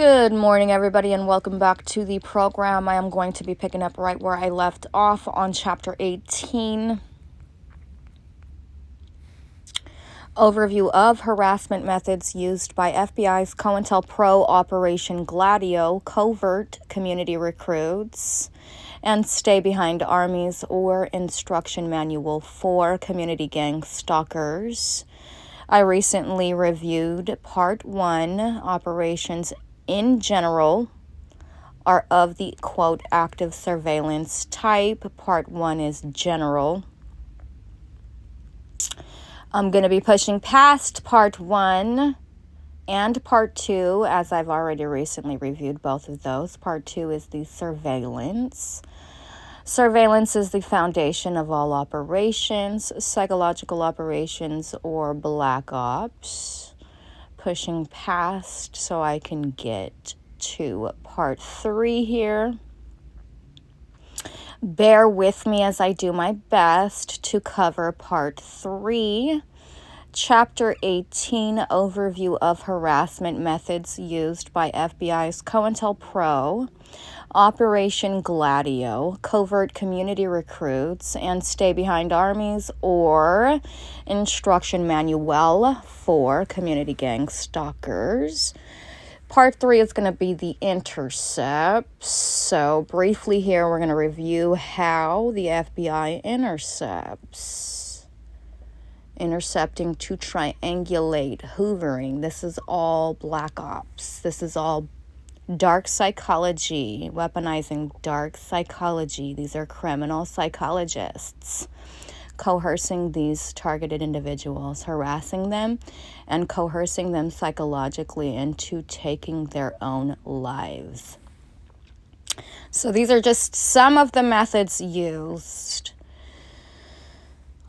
Good morning, everybody, and welcome back to the program. I am going to be picking up right where I left off on Chapter 18. Overview of harassment methods used by FBI's COINTELPRO Operation Gladio, covert community recruits, and Stay Behind Armies or Instruction Manual for Community Gang Stalkers. I recently reviewed Part 1, Operations in general are of the, quote, active surveillance type. Part 1 is general. I'm going to be pushing past Part 1 and Part 2, as I've already recently reviewed both of those. Part 2 is the surveillance. Surveillance is the foundation of all operations, psychological operations, or black ops. Pushing past so I can get to Part 3 here. Bear with me as I do my best to cover Part 3. Chapter 18, Overview of Harassment Methods Used by FBI's COINTELPRO, Operation Gladio, Covert Community Recruits, and Stay Behind Armies or Instruction Manual for Community Gang Stalkers. Part 3 is going to be the intercepts. So briefly here, we're going to review how the FBI intercepting to triangulate, hoovering. This is all black ops. This is all dark psychology, weaponizing dark psychology. These are criminal psychologists coercing these targeted individuals, harassing them, and coercing them psychologically into taking their own lives. So these are just some of the methods used.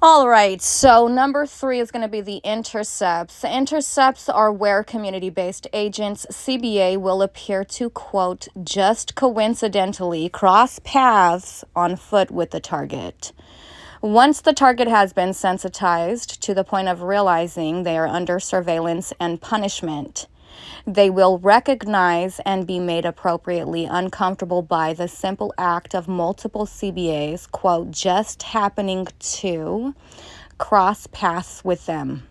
All right, so number 3 is going to be the intercepts. The intercepts are where community-based agents, CBA, will appear to, quote, just coincidentally cross paths on foot with the target. Once the target has been sensitized to the point of realizing they are under surveillance and punishment, they will recognize and be made appropriately uncomfortable by the simple act of multiple CBAs, quote, just happening to cross paths with them.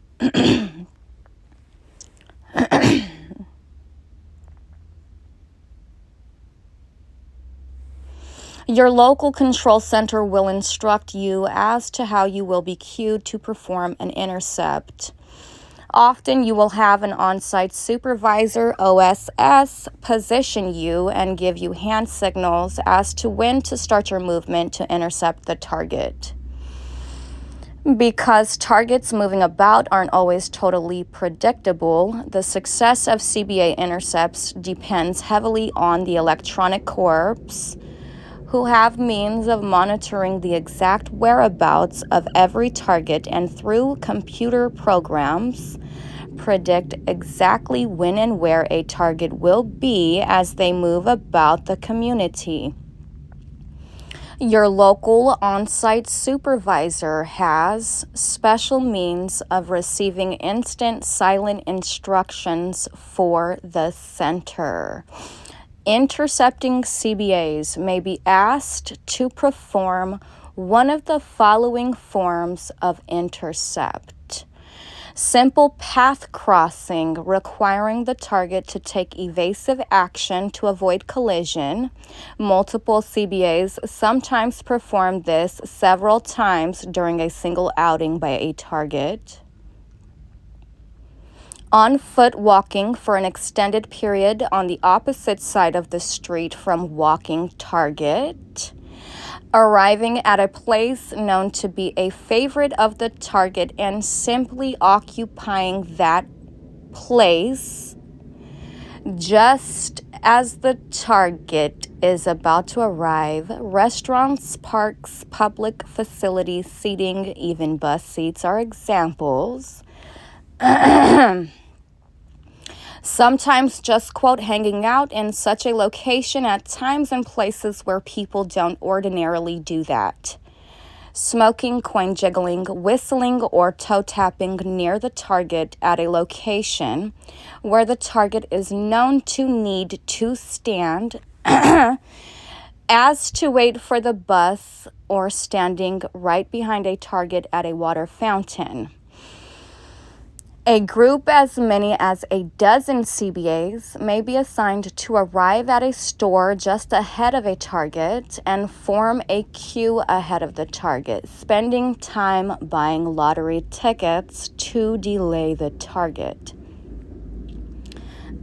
Your local control center will instruct you as to how you will be cued to perform an intercept. Often you will have an on-site supervisor, OSS, position you and give you hand signals as to when to start your movement to intercept the target. Because targets moving about aren't always totally predictable, the success of CBA intercepts depends heavily on the electronic corps, who have means of monitoring the exact whereabouts of every target and through computer programs predict exactly when and where a target will be as they move about the community. Your local on-site supervisor has special means of receiving instant silent instructions for the center. Intercepting CBAs may be asked to perform one of the following forms of intercept. Simple path crossing, requiring the target to take evasive action to avoid collision. Multiple CBAs sometimes perform this several times during a single outing by a target. On foot walking for an extended period on the opposite side of the street from walking target. Arriving at a place known to be a favorite of the target and simply occupying that place just as the target is about to arrive. Restaurants, parks, public facilities, seating, even bus seats are examples. Sometimes just, quote, hanging out in such a location at times and places where people don't ordinarily do that. smoking, coin jiggling, whistling, or toe tapping near the target at a location where the target is known to need to stand, as to wait for the bus, or standing right behind a target at a water fountain. A group as many as a dozen CBAs may be assigned to arrive at a store just ahead of a target and form a queue ahead of the target, spending time buying lottery tickets to delay the target.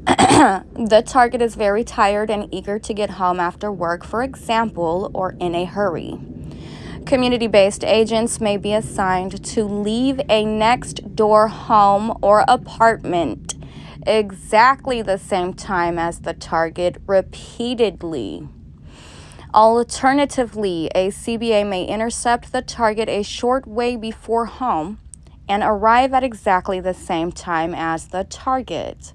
The target is very tired and eager to get home after work, for example, or in a hurry. Community-based agents may be assigned to leave a next-door home or apartment exactly the same time as the target repeatedly. Alternatively, a CBA may intercept the target a short way before home and arrive at exactly the same time as the target.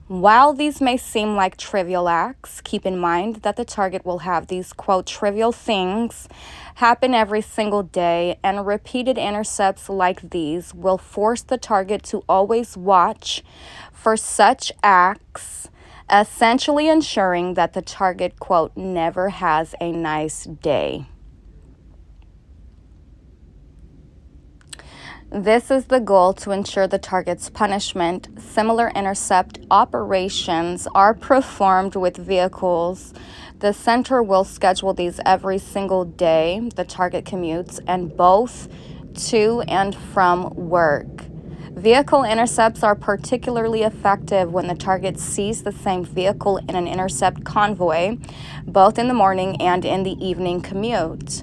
While these may seem like trivial acts, keep in mind that the target will have these, quote, trivial things happen every single day, and repeated intercepts like these will force the target to always watch for such acts, essentially ensuring that the target, quote, never has a nice day. This is the goal to ensure the target's punishment. Similar intercept operations are performed with vehicles. The center will schedule these every single day the target commutes, and both to and from work. Vehicle intercepts are particularly effective when the target sees the same vehicle in an intercept convoy, both in the morning and in the evening commute.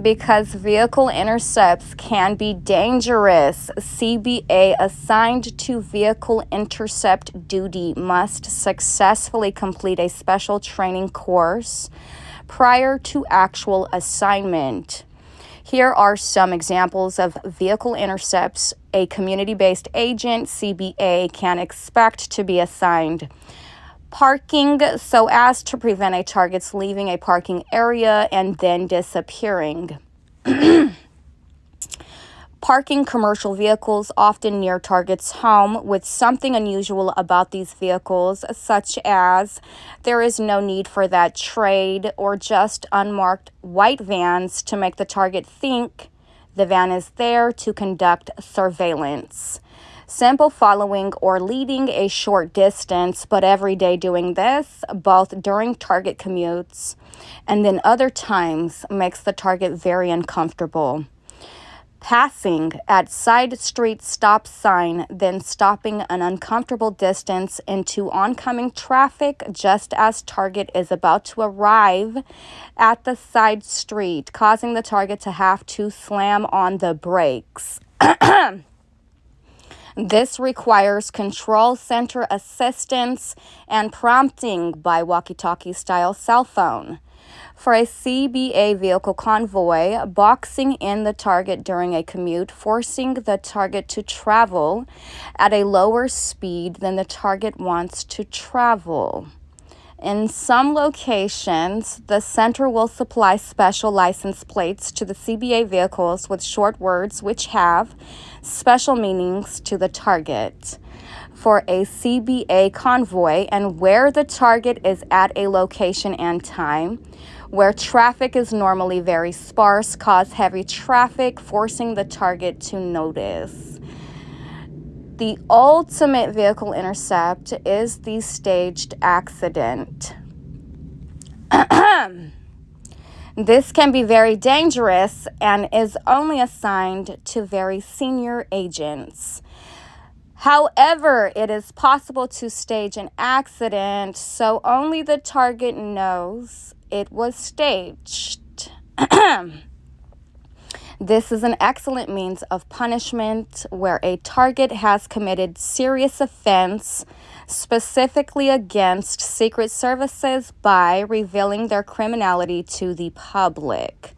Because vehicle intercepts can be dangerous, CBA assigned to vehicle intercept duty must successfully complete a special training course prior to actual assignment. Here are some examples of vehicle intercepts a community-based agent, CBA, can expect to be assigned. Parking so as to prevent a target's leaving a parking area and then disappearing. Parking commercial vehicles often near target's home with something unusual about these vehicles, such as there is no need for that trade, or just unmarked white vans to make the target think the van is there to conduct surveillance. Simple following or leading a short distance, but every day doing this, both during target commutes and then other times, makes the target very uncomfortable. Passing at side street stop sign, then stopping an uncomfortable distance into oncoming traffic just as target is about to arrive at the side street, causing the target to have to slam on the brakes. This requires control center assistance and prompting by walkie-talkie style cell phone. For a CBA vehicle convoy, boxing in the target during a commute, forcing the target to travel at a lower speed than the target wants to travel. In some locations, the center will supply special license plates to the CBA vehicles with short words which have special meanings to the target. For a CBA convoy, and where the target is at a location and time where traffic is normally very sparse, cause heavy traffic, forcing the target to notice. The ultimate vehicle intercept is the staged accident. This can be very dangerous and is only assigned to very senior agents. However, it is possible to stage an accident so only the target knows it was staged. This is an excellent means of punishment where a target has committed serious offense, specifically against secret services, by revealing their criminality to the public.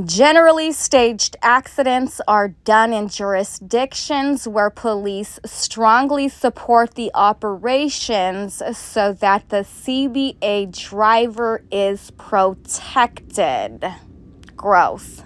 Generally, staged accidents are done in jurisdictions where police strongly support the operations so that the CBA driver is protected. Gross.